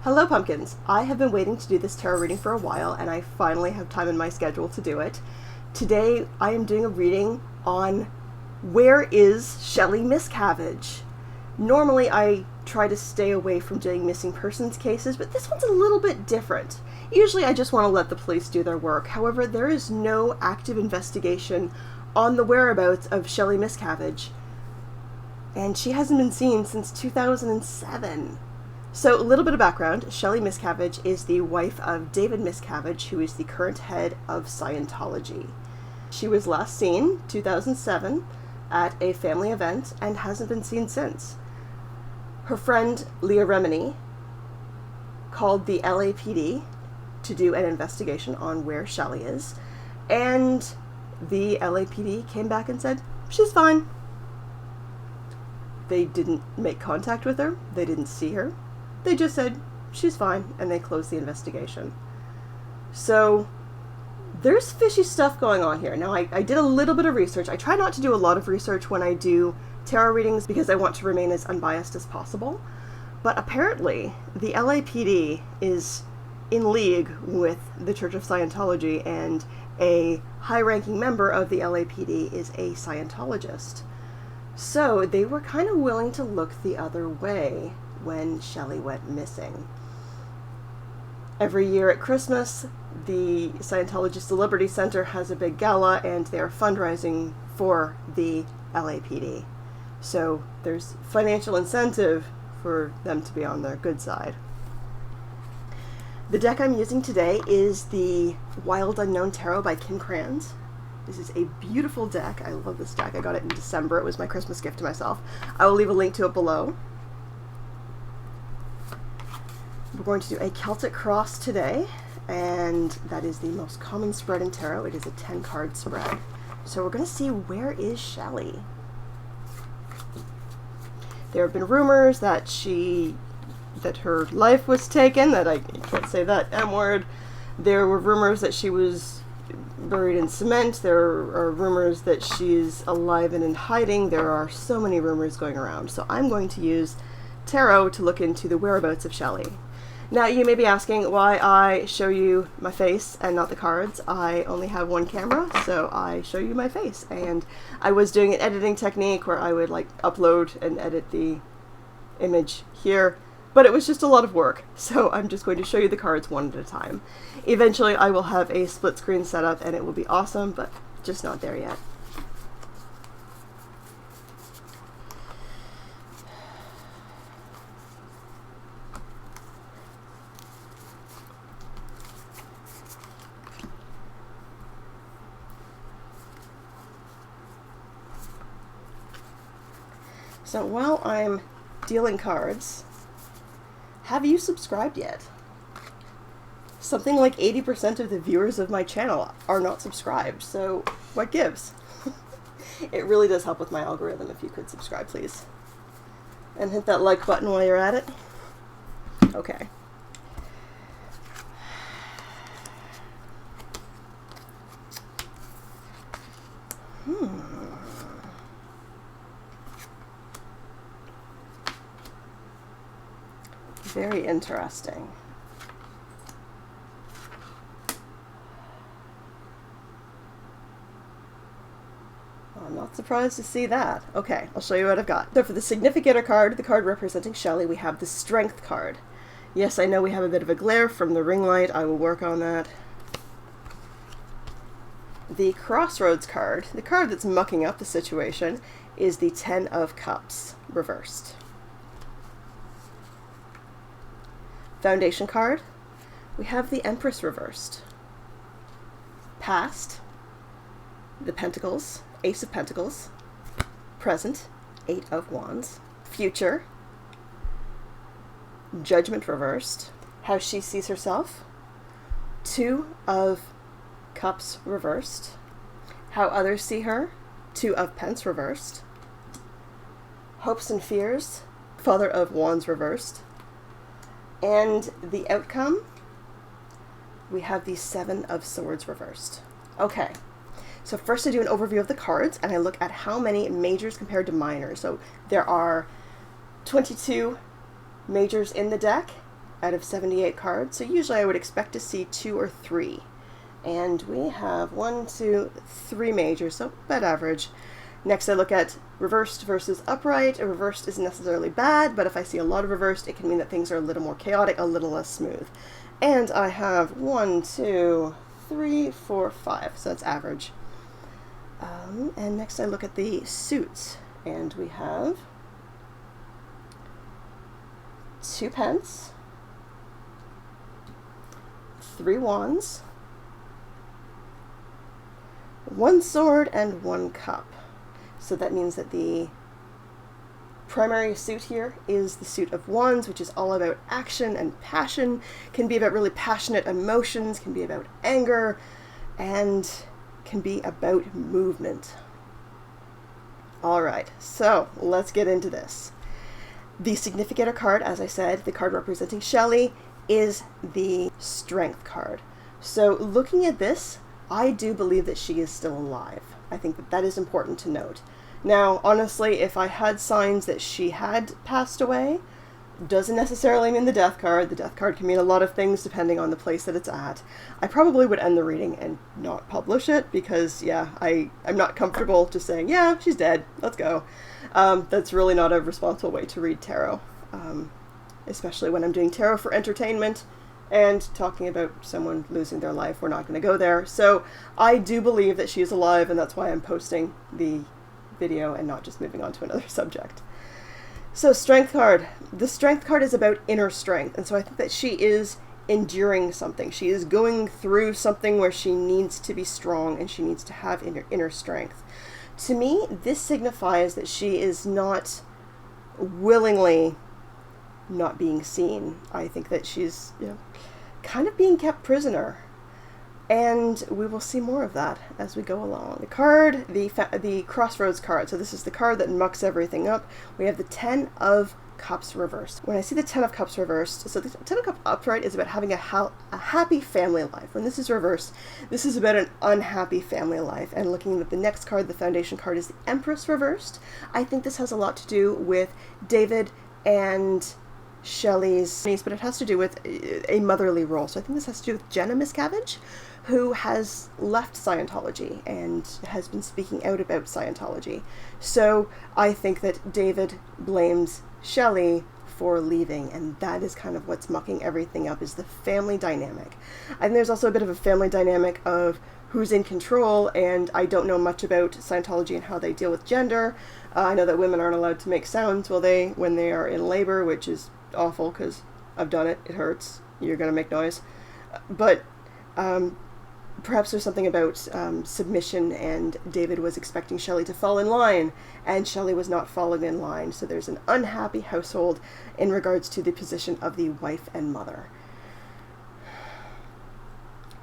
Hello pumpkins! I have been waiting to do this tarot reading for a while and I finally have time in my schedule to do it. Today I am doing a reading on where is Shelly Miscavage? Normally I try to stay away from doing missing persons cases, but this one's a little bit different. Usually I just want to let the police do their work. However, there is no active investigation on the whereabouts of Shelly Miscavage, and she hasn't been seen since 2007. So a little bit of background. Shelly Miscavage is the wife of David Miscavage, who is the current head of Scientology. She was last seen 2007 at a family event and hasn't been seen since. Her friend Leah Remini called the LAPD to do an investigation on where Shelly is, and the LAPD came back and said, she's fine. They didn't make contact with her, they didn't see her. They just said, she's fine, and they closed the investigation. So, there's fishy stuff going on here. Now, I did a little bit of research. I try not to do a lot of research when I do tarot readings because I want to remain as unbiased as possible. But apparently, the LAPD is in league with the Church of Scientology, and a high-ranking member of the LAPD is a Scientologist. So, they were kind of willing to look the other way when Shelly went missing. Every year at Christmas, the Scientology Celebrity Center has a big gala and they're fundraising for the LAPD. So there's financial incentive for them to be on their good side. The deck I'm using today is the Wild Unknown Tarot by Kranz. This is a beautiful deck. I love this deck. I got it in December. It was my Christmas gift to myself. I will leave a link to it below. We're going to do a Celtic cross today, and that is the most common spread in tarot. It is a 10-card spread. So we're going to see, where is Shelly? There have been rumors that her life was taken, that I can't say that M word. There were rumors that she was buried in cement. There are rumors that she's alive and in hiding. There are so many rumors going around. So I'm going to use tarot to look into the whereabouts of Shelly. Now, you may be asking why I show you my face and not the cards. I only have one camera, so I show you my face. And I was doing an editing technique where I would upload and edit the image here, but it was just a lot of work. So I'm just going to show you the cards one at a time. Eventually, I will have a split screen set up and it will be awesome, but just not there yet. So while I'm dealing cards, have you subscribed yet? Something like 80% of the viewers of my channel are not subscribed, so what gives? It really does help with my algorithm if you could subscribe, please. And hit that like button while you're at it. Okay. Very interesting. Well, I'm not surprised to see that. Okay, I'll show you what I've got. So for the Significator card, the card representing Shelly, we have the Strength card. Yes, I know we have a bit of a glare from the ring light. I will work on that. The Crossroads card, the card that's mucking up the situation, is the Ten of Cups reversed. Foundation card, we have the Empress reversed. Past, the Pentacles, Ace of Pentacles. Present, Eight of Wands. Future, Judgment reversed. How she sees herself, Two of Cups reversed. How others see her, Two of Pence reversed. Hopes and fears, Father of Wands reversed. And the outcome, we have the Seven of Swords reversed. Okay, so first I do an overview of the cards, and I look at how many majors compared to minors. So there are 22 majors in the deck, out of 78 cards. So usually I would expect to see 2 or 3. And we have 1, 2, 3 majors, so about average. Next I look at reversed versus upright. A reversed isn't necessarily bad, but if I see a lot of reversed, it can mean that things are a little more chaotic, a little less smooth. And I have 1, 2, 3, 4, 5, so that's average. And next I look at the suits, and we have 2 pence, 3 wands, 1 sword, and 1 cup. So that means that the primary suit here is the suit of wands, which is all about action and passion, can be about really passionate emotions, can be about anger, and can be about movement. All right, so let's get into this. The significator card, as I said, the card representing Shelly, is the strength card. So looking at this, I do believe that she is still alive. I think that that is important to note. Now, honestly, if I had signs that she had passed away, doesn't necessarily mean the death card. The death card can mean a lot of things depending on the place that it's at. I probably would end the reading and not publish it because, yeah, I'm not comfortable just saying, yeah, she's dead, let's go. That's really not a responsible way to read tarot, especially when I'm doing tarot for entertainment and talking about someone losing their life. We're not going to go there. So I do believe that she is alive, and that's why I'm posting the video and not just moving on to another subject. So strength card. The strength card is about inner strength, and so I think that she is enduring something. She is going through something where she needs to be strong and she needs to have inner strength. To me, this signifies that she is not willingly not being seen. I think that she's, kind of being kept prisoner. And we will see more of that as we go along. The card, the Crossroads card. So this is the card that mucks everything up. We have the 10 of Cups reversed. When I see the 10 of Cups reversed, so the 10 of Cups upright is about having a happy family life. When this is reversed, this is about an unhappy family life. And looking at the next card, the Foundation card, is the Empress reversed. I think this has a lot to do with David and Shelly's, but it has to do with a motherly role. So I think this has to do with Jenna Miscavage, who has left Scientology and has been speaking out about Scientology. So I think that David blames Shelly for leaving, and that is kind of what's mucking everything up, is the family dynamic. And there's also a bit of a family dynamic of who's in control, and I don't know much about Scientology and how they deal with gender. I know that women aren't allowed to make sounds when they are in labor, which is awful because I've done it. It hurts. You're going to make noise. But perhaps there's something about submission, and David was expecting Shelly to fall in line, and Shelly was not falling in line. So there's an unhappy household in regards to the position of the wife and mother.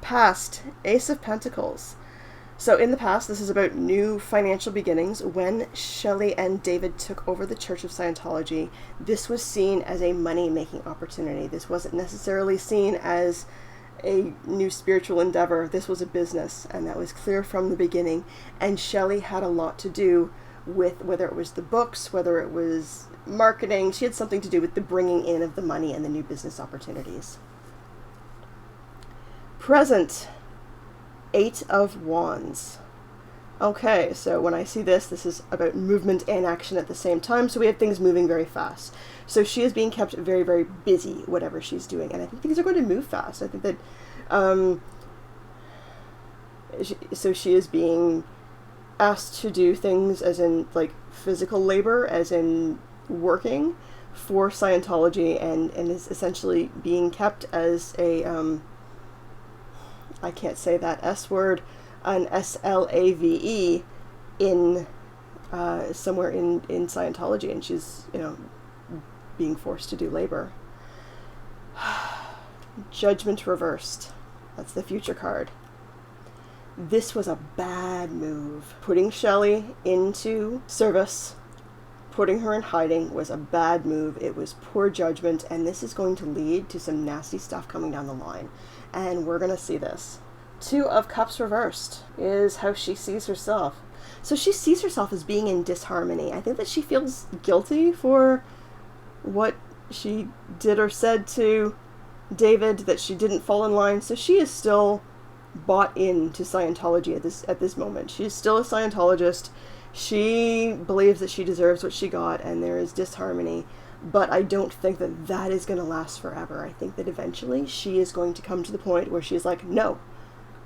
Past, Ace of Pentacles. So in the past, this is about new financial beginnings. When Shelly and David took over the Church of Scientology, this was seen as a money-making opportunity. This wasn't necessarily seen as a new spiritual endeavor. This was a business, and that was clear from the beginning. And Shelly had a lot to do with whether it was the books, whether it was marketing. She had something to do with the bringing in of the money and the new business opportunities. Present, 8 of Wands. Okay, so when I see this, this is about movement and action at the same time. So we have things moving very fast. So she is being kept very, very busy, whatever she's doing. And I think things are going to move fast. I think that, so she is being asked to do things as in like physical labor, as in working for Scientology, and is essentially being kept as a, I can't say that S word, an SLAVE in somewhere in Scientology, and she's, being forced to do labor. Judgment reversed. That's the future card. This was a bad move. Putting Shelly into service, putting her in hiding, was a bad move. It was poor judgment, and this is going to lead to some nasty stuff coming down the line. And we're going to see this. 2 of Cups reversed is how she sees herself. So she sees herself as being in disharmony. I think that she feels guilty for what she did or said to David that she didn't fall in line, so she is still bought into Scientology at this moment. She's still a Scientologist. She believes that she deserves what she got, and there is disharmony. But I don't think that that is going to last forever. I think that eventually she is going to come to the point where she's like, no,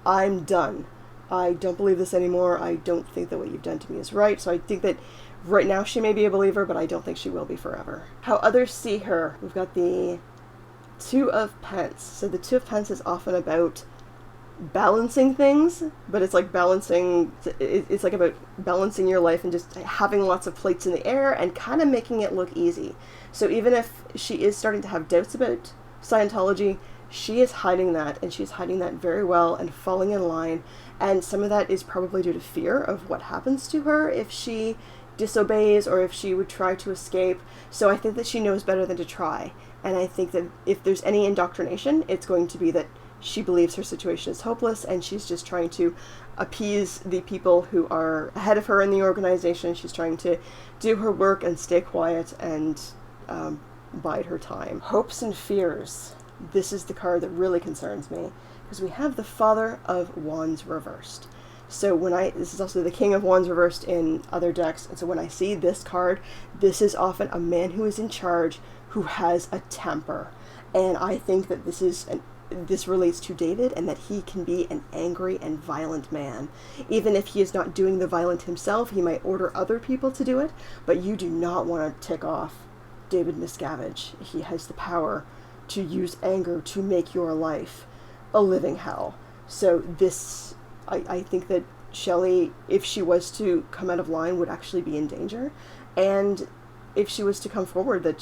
I'm done. I don't believe this anymore. I don't think that what you've done to me is right. So I think that right now she may be a believer, but I don't think she will be forever. How others see her. We've got the Two of Pence. So the Two of Pence is often about balancing things, but it's like it's like about balancing your life and just having lots of plates in the air and kind of making it look easy. So even if she is starting to have doubts about Scientology, she is hiding that, and she's hiding that very well and falling in line. And some of that is probably due to fear of what happens to her if she disobeys or if she would try to escape. So I think that she knows better than to try. And I think that if there's any indoctrination, it's going to be that she believes her situation is hopeless and she's just trying to appease the people who are ahead of her in the organization. She's trying to do her work and stay quiet and bide her time. Hopes and fears. This is the card that really concerns me, because we have the Father of Wands reversed. So this is also the King of Wands reversed in other decks, and so when I see this card, this is often a man who is in charge who has a temper. And I think that this relates to David, and that he can be an angry and violent man. Even if he is not doing the violent himself, he might order other people to do it, but you do not want to tick off David Miscavage. He has the power to use anger to make your life a living hell. So I think that Shelly, if she was to come out of line, would actually be in danger. And if she was to come forward, that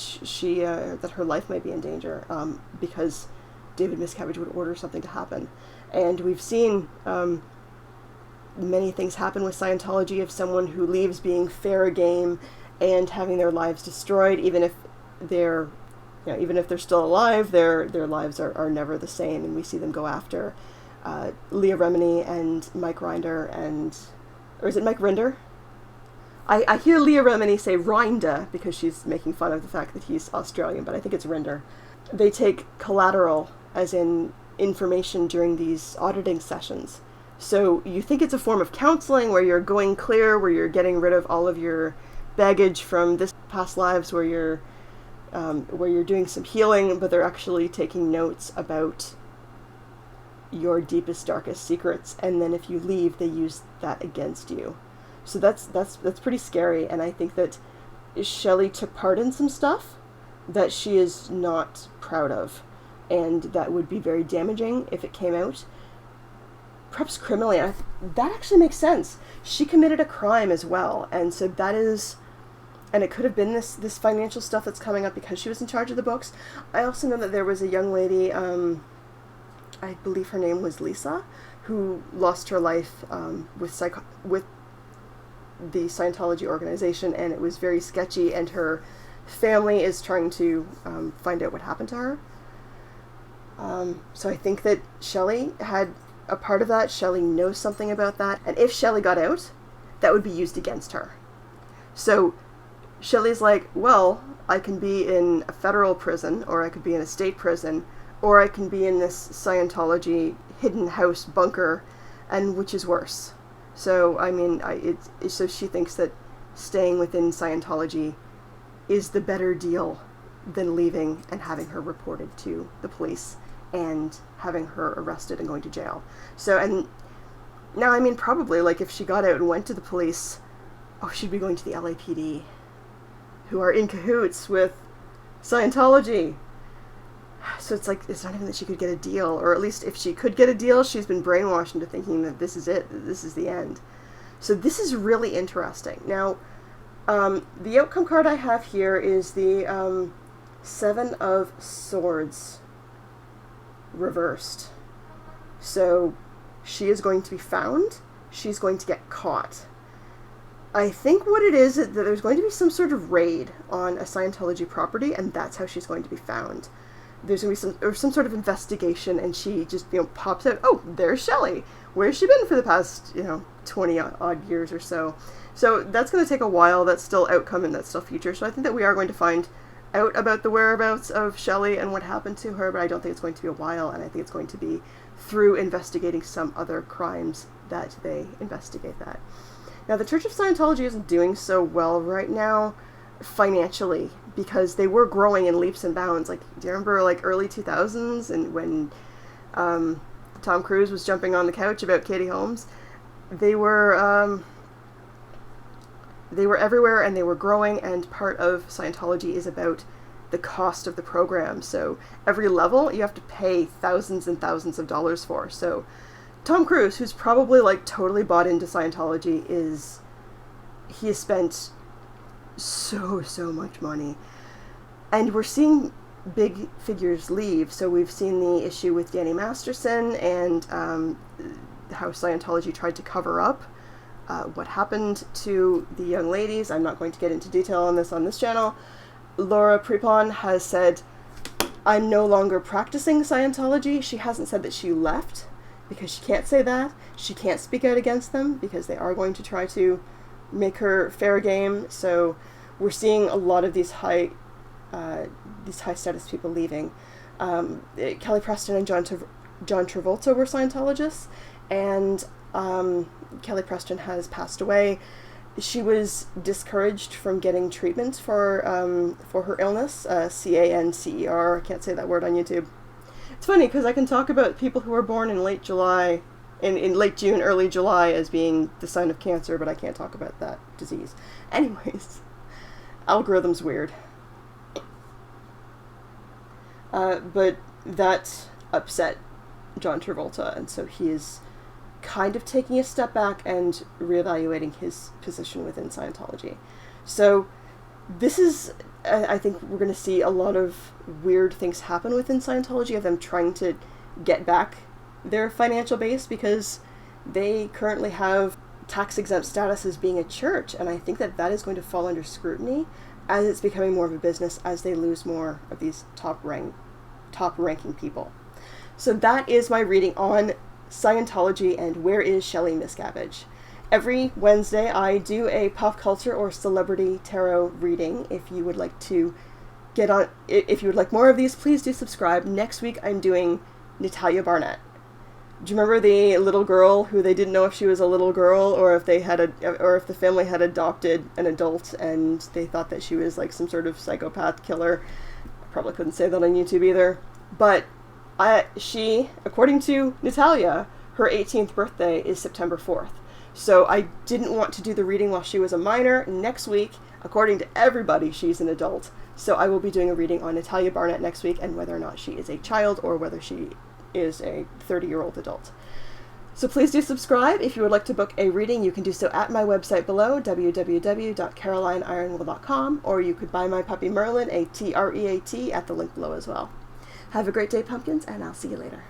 that her life might be in danger, because David Miscavige would order something to happen. And we've seen many things happen with Scientology of someone who leaves being fair game and having their lives destroyed, even if they're still alive, their lives are never the same. And we see them go after Leah Remini and Mike Rinder, or is it Mike Rinder? I hear Leah Remini say Rinda because she's making fun of the fact that he's Australian, but I think it's Rinder. They take collateral, as in information, during these auditing sessions. So you think it's a form of counseling where you're going clear, where you're getting rid of all of your baggage from this past lives, where you're doing some healing, but they're actually taking notes about your deepest, darkest secrets, and then if you leave, they use that against you. So that's pretty scary, and I think that Shelly took part in some stuff that she is not proud of, and that would be very damaging if it came out. Perhaps criminally, that actually makes sense. She committed a crime as well, and so that is, and it could have been this financial stuff that's coming up because she was in charge of the books. I also know that there was a young lady, I believe her name was Lisa, who lost her life with the Scientology organization, and it was very sketchy, and her family is trying to find out what happened to her. So I think that Shelly had a part of that. Shelly knows something about that, and if Shelly got out, that would be used against her. So Shelly's like, well, I can be in a federal prison, or I could be in a state prison, or I can be in this Scientology hidden house bunker, and which is worse? So, I mean, so she thinks that staying within Scientology is the better deal than leaving and having her reported to the police and having her arrested and going to jail. So, and now, I mean, probably, like, if she got out and went to the police, she'd be going to the LAPD, who are in cahoots with Scientology. So it's like, it's not even that she could get a deal, or at least if she could get a deal, she's been brainwashed into thinking that this is it, that this is the end. So this is really interesting. Now, the outcome card I have here is the Seven of Swords reversed. So she is going to be found. She's going to get caught. I think what it is that there's going to be some sort of raid on a Scientology property, and that's how she's going to be found. There's going to be some sort of investigation, and she just, pops out. Oh, there's Shelly. Where's she been for the past, 20 odd years or so? So that's going to take a while. That's still outcome and that's still future. So I think that we are going to find out about the whereabouts of Shelly and what happened to her, but I don't think it's going to be a while, and I think it's going to be through investigating some other crimes that they investigate that. Now, the Church of Scientology isn't doing so well right now financially, because they were growing in leaps and bounds. Like, do you remember, like, early 2000s, and when Tom Cruise was jumping on the couch about Katie Holmes? They were everywhere, and they were growing, and part of Scientology is about the cost of the program. So every level you have to pay thousands and thousands of dollars for. So Tom Cruise, who's probably like totally bought into Scientology, he has spent so much money. And we're seeing big figures leave. So we've seen the issue with Danny Masterson, and how Scientology tried to cover up what happened to the young ladies. I'm not going to get into detail on this channel. Laura Prepon has said, I'm no longer practicing Scientology. She hasn't said that she left, because she can't say that. She can't speak out against them, because they are going to try to make her fair game. So we're seeing a lot of these high status people leaving. Kelly Preston and John Travolta were Scientologists, and Kelly Preston has passed away. She was discouraged from getting treatment for her illness, CANCER. I can't say that word on YouTube. It's funny because I can talk about people who were born in late July, in late June, early July, as being the sign of cancer, but I can't talk about that disease. Anyways, algorithm's weird. But that upset John Travolta, and so he is kind of taking a step back and reevaluating his position within Scientology. So this is, I think we're going to see a lot of weird things happen within Scientology, of them trying to get back their financial base, because they currently have tax-exempt status as being a church, and I think that is going to fall under scrutiny as it's becoming more of a business, as they lose more of these top-ranking people. So that is my reading on Scientology and Where is Shelly Miscavage. Every Wednesday I do a pop culture or celebrity tarot reading. If you would like more of these, please do subscribe. Next week I'm doing Natalia Barnett. Do you remember the little girl who they didn't know if she was a little girl, or if the family had adopted an adult and they thought that she was like some sort of psychopath killer? I probably couldn't say that on YouTube either. But she, according to Natalia, her 18th birthday is September 4th. So I didn't want to do the reading while she was a minor. Next week, according to everybody, she's an adult. So I will be doing a reading on Natalia Barnett next week, and whether or not she is a child or whether she is a 30-year-old adult. So please do subscribe. If you would like to book a reading, you can do so at my website below, www.carolineironwheel.com, or you could buy my puppy Merlin, a TREAT, at the link below as well. Have a great day, pumpkins, and I'll see you later.